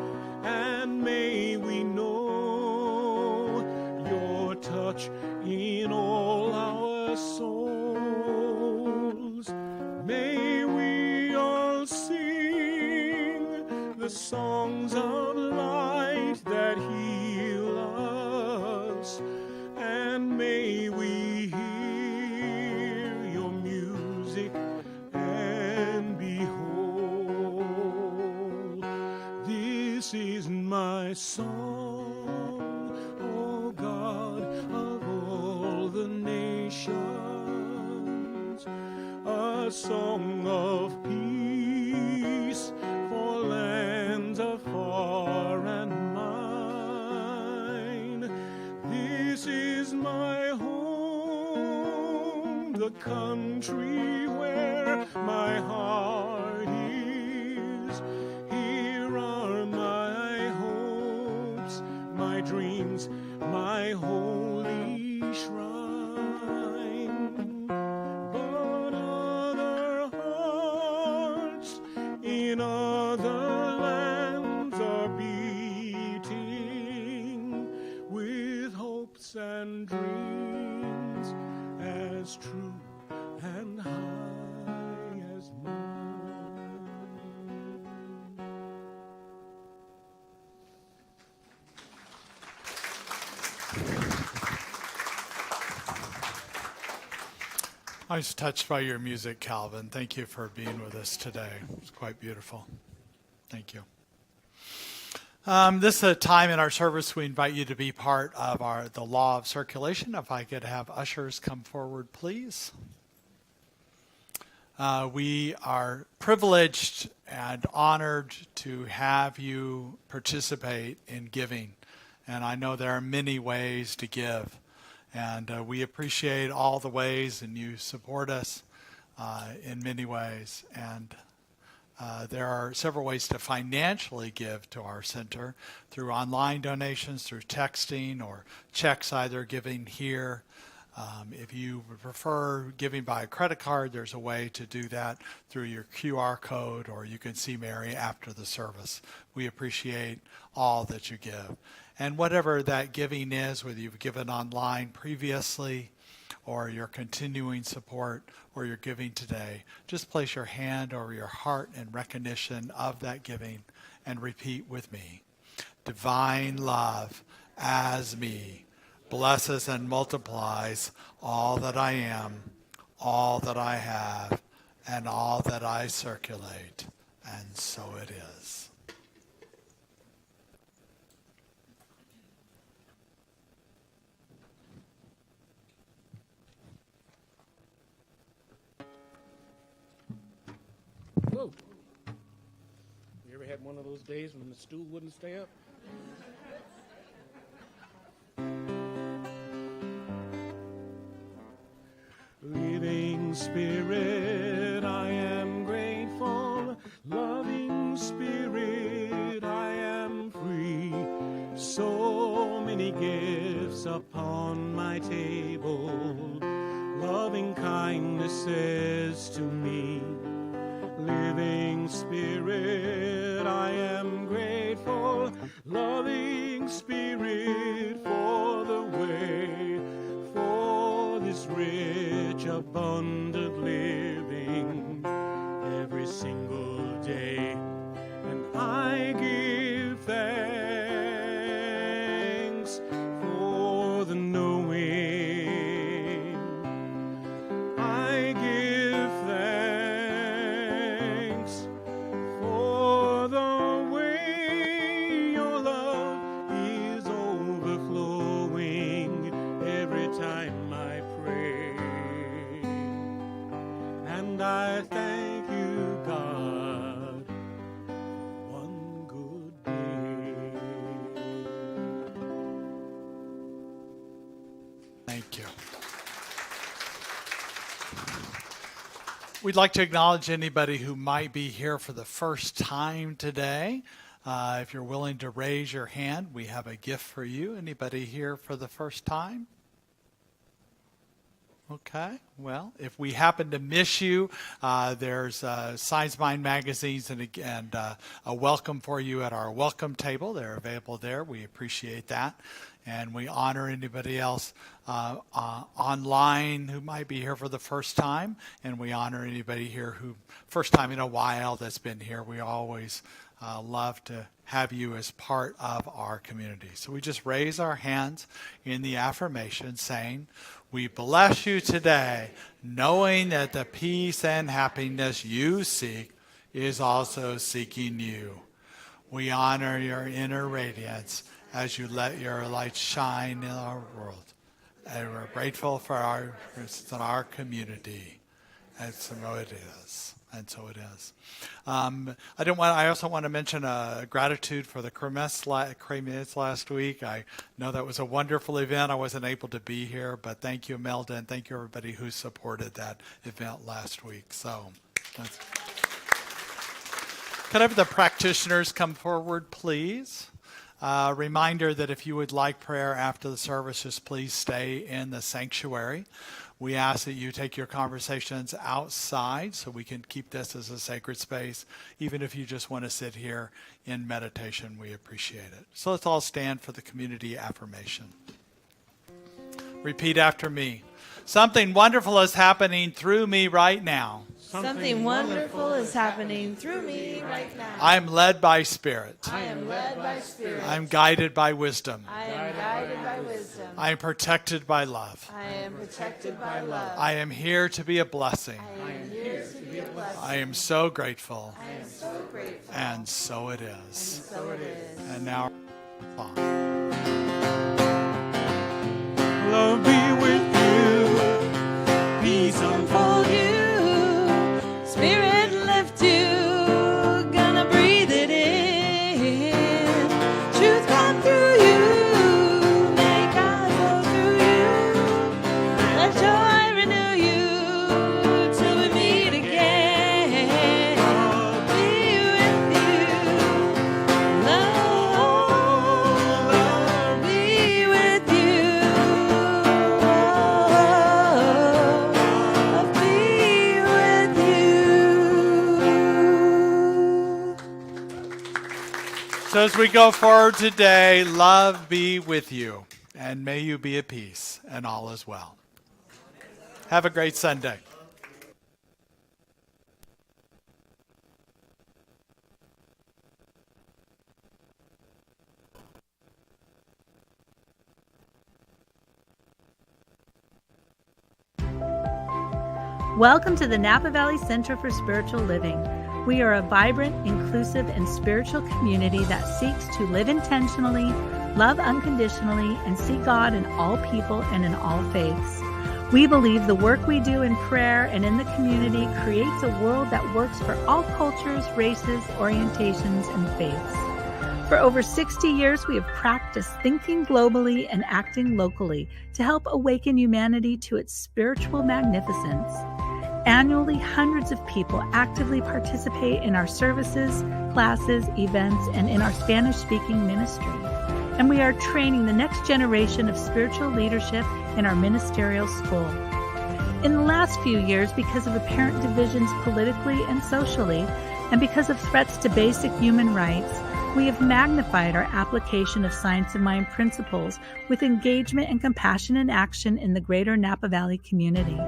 S2: and may we know your touch in all our souls. May we all sing the songs of light that heal us, and may we hear your music and behold, this is my song, O God of all the nations, a song of peace for lands afar and mine. This is my home, the country where my heart is. Here are my hopes, my dreams, my holy shrine. But other hearts in other lands are beating with hopes and dreams as true and high as mine.
S1: I was touched by your music, Calvin. Thank you for being with us today. It's quite beautiful. Thank you. This is a time in our service we invite you to be part of the law of circulation. If I could have ushers come forward, please. We are privileged and honored to have you participate in giving. And I know there are many ways to give. And we appreciate all the ways, and you support us in many ways. And there are several ways to financially give to our center, through online donations, through texting, or checks either giving here. If you would prefer giving by a credit card, there's a way to do that through your QR code, or you can see Mary after the service. We appreciate all that you give. And whatever that giving is, whether you've given online previously or your continuing support or your giving today, just place your hand over your heart in recognition of that giving and repeat with me. Divine love as me blesses and multiplies all that I am, all that I have, and all that I circulate. And so it is.
S2: Whoa. You ever had one of those days when the stool wouldn't stay up? Living Spirit, I am grateful. Loving Spirit, I am free. gifts upon my table. Loving kindnesses to me. Living Spirit, I am grateful. Loving Spirit, for the way, for this rich, abundant living every single day. And I give thanks for the knowing. I give thanks for the way your love is overflowing every time I pray. And I thank you, God, for one good day.
S1: Thank you. We'd like to acknowledge anybody who might be here for the first time today. If you're willing to raise your hand, we have a gift for you. Anybody here for the first time? Okay, well, if we happen to miss you, there's Science Mind magazines and a welcome for you at our welcome table. They're available there. We appreciate that. And we honor anybody else online who might be here for the first time. And we honor anybody here who, first time in a while, that's been here. We always love to have you as part of our community. So we just raise our hands in the affirmation saying, we bless you today, knowing that the peace and happiness you seek is also seeking you. We honor your inner radiance as you let your light shine in our world. And we're grateful for our community. And so it is. And so it is. I also want to mention gratitude for the cremets last week. I know that was a wonderful event. I wasn't able to be here, but thank you, Imelda, and thank you everybody who supported that event last week. So, could I have the practitioners come forward, please? Reminder that if you would like prayer after the service, just please stay in the sanctuary. We ask that you take your conversations outside so we can keep this as a sacred space. Even if you just want to sit here in meditation, we appreciate it. So let's all stand for the community affirmation. Repeat after me. Something wonderful is happening through me right now.
S8: Something wonderful is happening through me right now.
S1: I am led by Spirit.
S8: I am led by Spirit.
S1: I am guided by wisdom.
S8: I am guided by wisdom.
S1: I am protected by love.
S8: I am protected by love.
S1: I am here to be a blessing.
S8: I am here to be a blessing.
S1: I am so grateful.
S8: I am so grateful.
S1: And so it is.
S8: And so it is.
S1: And now, song.
S2: Love be with you, peace
S8: Unfold you, Spirit lift you, gonna breathe it in. Truth come through you, make God flow through you. Let joy renew you till we meet again. Be with you, love be with you. Love be with you.
S1: So as we go forward today, love be with you, and may you be at peace, and all is well. Have a great Sunday.
S9: Welcome to the Napa Valley Center for Spiritual Living. We are a vibrant, inclusive, and spiritual community that seeks to live intentionally, love unconditionally, and see God in all people and in all faiths. We believe the work we do in prayer and in the community creates a world that works for all cultures, races, orientations, and faiths. For over 60 years, we have practiced thinking globally and acting locally to help awaken humanity to its spiritual magnificence. Annually, hundreds of people actively participate in our services, classes, events, and in our Spanish-speaking ministry. and we are training the next generation of spiritual leadership in our ministerial school. In the last few years, because of apparent divisions politically and socially, and because of threats to basic human rights, we have magnified our application of Science of Mind principles with engagement and compassion in action in the greater Napa Valley community.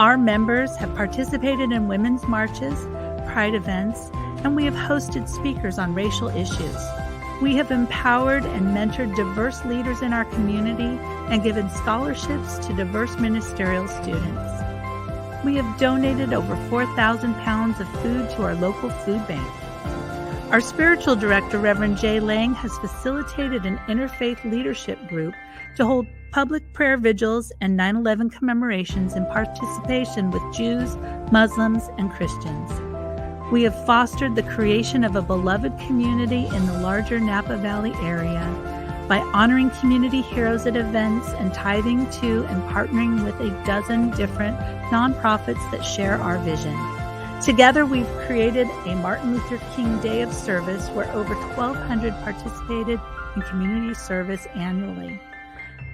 S9: Our members have participated in women's marches, pride events, and we have hosted speakers on racial issues. We have empowered and mentored diverse leaders in our community and given scholarships to diverse ministerial students. We have donated over 4,000 pounds of food to our local food bank. Our spiritual director, Reverend Jay Lang, has facilitated an interfaith leadership group to hold public prayer vigils and 9/11 commemorations in participation with Jews, Muslims, and Christians. We have fostered the creation of a beloved community in the larger Napa Valley area by honoring community heroes at events and tithing to and partnering with a dozen different nonprofits that share our vision. Together, we've created a Martin Luther King Day of Service where over 1,200 participated in community service annually.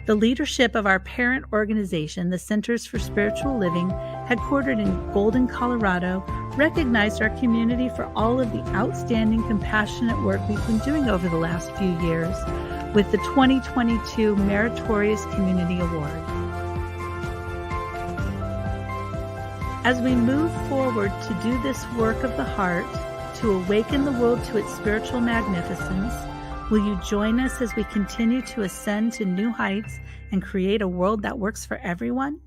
S9: The leadership of our parent organization, the Centers for Spiritual Living, headquartered in Golden, Colorado, recognized our community for all of the outstanding, compassionate work we've been doing over the last few years with the 2022 Meritorious Community Award. As we move forward to do this work of the heart, to awaken the world to its spiritual magnificence, will you join us as we continue to ascend to new heights and create a world that works for everyone?